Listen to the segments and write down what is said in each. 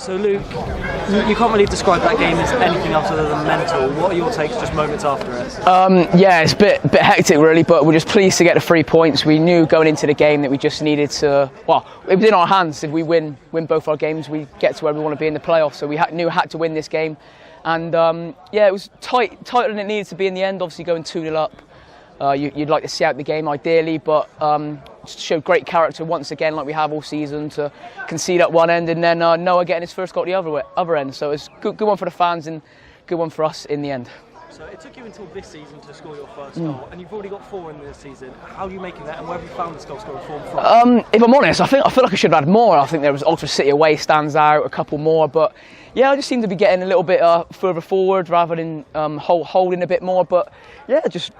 So Luke, you can't really describe that game as anything else other than mental. What are your takes just moments after it? Yeah, it's a bit hectic really, but we're just pleased to get the 3 points. We knew going into the game that we just needed to, well, it was in our hands. If we win both our games, we get to where we want to be in the playoffs. So we knew we had to win this game. And yeah, it was tighter than it needed to be in the end, obviously going 2-0 up. You'd like to see out the game ideally, but showed great character once again, like we have all season, to concede at one end and then Noah getting his first goal at the other end. So it's good one for the fans and good one for us in the end. So it took you until this season to score your first goal, and you've already got 4 in this season. How are you making that, and where have you found this goal scoring form from? If I'm honest, I feel like I should have had more. I think there was Ultra City away stands out, a couple more, but yeah, I just seem to be getting a little bit further forward rather than holding a bit more. But yeah, just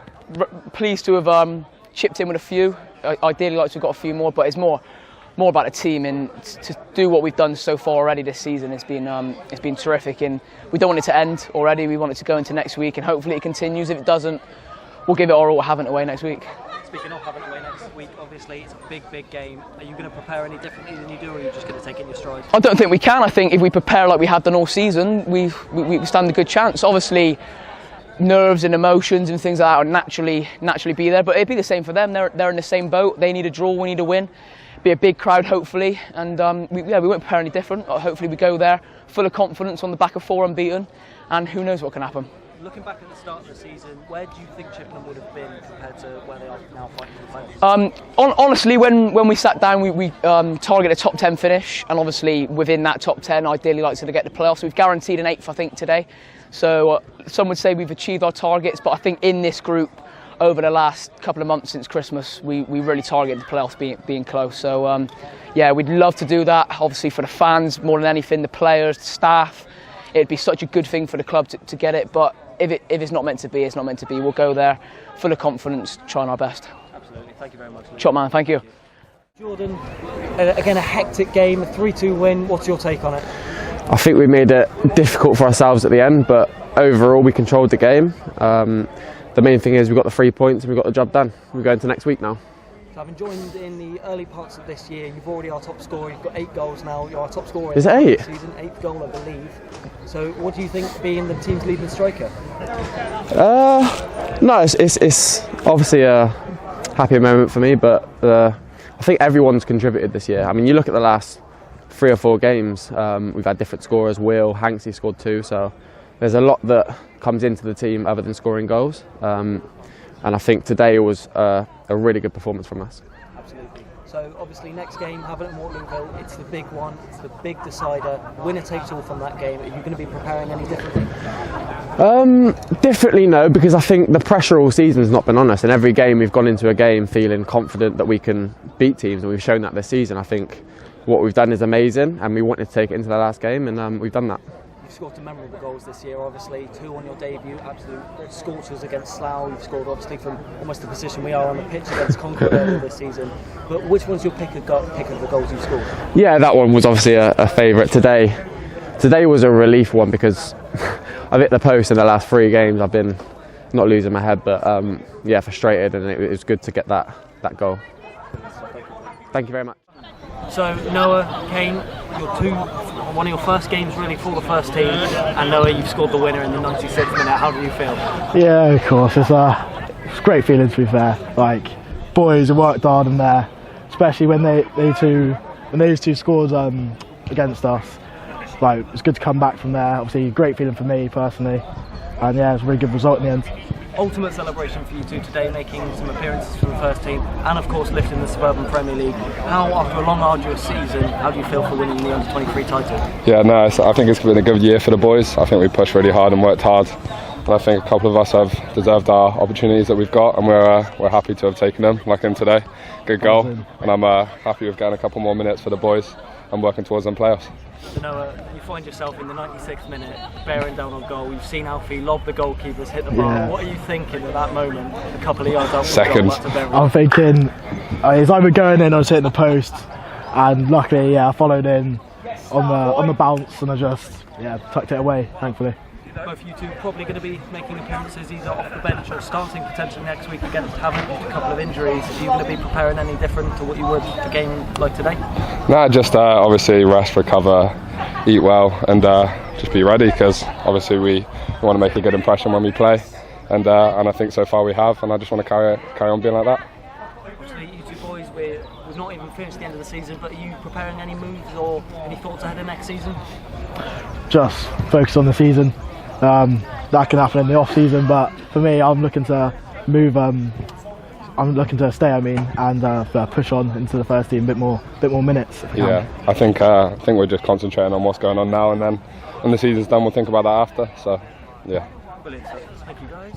pleased to have chipped in with a few. I ideally like to have got a few more, but it's more about the team, and to do what we've done so far already this season it's been terrific, and we don't want it to end already. We want it to go into next week, and hopefully it continues. If it doesn't, we'll give it our all at Havant away next week. Speaking of Havant away next week, obviously it's a big game. Are you going to prepare any differently than you do, or are you just going to take it in your stride? I don't think we can. I think if we prepare like we have done all season, we stand a good chance. Obviously nerves and emotions and things like that will naturally be there, but it'd be the same for them. They're in the same boat. They need a draw, we need a win. Be a big crowd hopefully, and we won't prepare any different. Hopefully we go there full of confidence on the back of 4 unbeaten, and who knows what can happen. Looking back at the start of the season, where do you think Chippenham would have been compared to where they are now fighting for the playoffs? Honestly, when we sat down, we targeted a top 10 finish, and obviously within that top 10 ideally like to get the playoffs. We've guaranteed an 8th I think today, so some would say we've achieved our targets, but I think in this group over the last couple of months since Christmas, we really targeted the playoffs being close. So yeah, we'd love to do that. Obviously for the fans more than anything, the players, the staff. It'd be such a good thing for the club to get it. But if it's not meant to be, it's not meant to be. We'll go there full of confidence, trying our best. Absolutely. Thank you very much, Luke. Chop man, thank you. Jordan, again a hectic game, a 3-2 win. What's your take on it? I think we made it difficult for ourselves at the end, but overall we controlled the game. The main thing is we got the 3 points and we got the job done. We're going to next week now. So having joined in the early parts of this year, you've already our top scorer. You've got 8 goals now. You're our top scorer. Is it 8? This season, 8th goal, I believe. So what do you think being the team's leading striker? No, it's obviously a happy moment for me, but I think everyone's contributed this year. I mean, you look at the last 3 or 4 games, we've had different scorers. Will, Hanksy scored 2, so there's a lot that comes into the team other than scoring goals. And I think today was a really good performance from us. Absolutely. So obviously next game, Havant and Waterlooville, it's the big one, it's the big decider. Winner takes all from that game. Are you going to be preparing any differently? Differently, no, because I think the pressure all season has not been on us, and every game we've gone into a game feeling confident that we can beat teams, and we've shown that this season. I think what we've done is amazing, and we wanted to take it into the last game, and we've done that. You've scored some memorable goals this year, obviously. 2 on your debut, absolute scorchers against Slough. You've scored obviously from almost the position we are on the pitch against Concord earlier this season. But which one's your pick of the goals you've scored? Yeah, that one was obviously a favourite today. Today was a relief one because I've hit the post in the last 3 games. I've been not losing my head, but yeah, frustrated, and it was good to get that goal. Thank you very much. So Noah, Caine, one of your first games really for the first team, and Noah, you've scored the winner in the 96th minute. How do you feel? Yeah, of course. It's a great feeling, to be fair. Like, boys have worked hard in there, especially when those two scored against us. Like, it's good to come back from there. Obviously, great feeling for me personally, and yeah, it's a really good result in the end. Ultimate celebration for you two today, making some appearances for the first team, and of course lifting the Suburban Premier League. How, after a long arduous season, how do you feel for winning the Under-23 title? Yeah, no, I think it's been a good year for the boys. I think we pushed really hard and worked hard, and I think a couple of us have deserved our opportunities that we've got, and we're happy to have taken them, like in today. Good goal, and I'm happy with getting a couple more minutes for the boys and working towards them playoffs. So Noah, you find yourself in the 96th minute bearing down on goal. You've seen Alfie lob the goalkeepers, hit the bar. Yeah. What are you thinking at that moment, a couple of yards out? Seconds. I'm thinking it's either going in or it's hitting the post, and luckily, yeah, I followed in on the bounce, and I just tucked it away, thankfully. both of you two probably going to be making appearances either off the bench or starting potentially next week against Havant due to a couple of injuries. Are you going to be preparing any different to what you would for a game like today? No, just obviously rest, recover, eat well, and just be ready, because obviously we want to make a good impression when we play, and I think so far we have, and I just want to carry on being like that. Obviously, you two boys, we've not even finished the end of the season, but are you preparing any moves or any thoughts ahead of next season? Just focus on the season. That can happen in the off season, but for me, I'm looking to move. I'm looking to stay. And push on into the first team, bit more minutes. Yeah, I think we're just concentrating on what's going on now, and then when the season's done, we'll think about that after. So, yeah. Brilliant. Thank you, guys.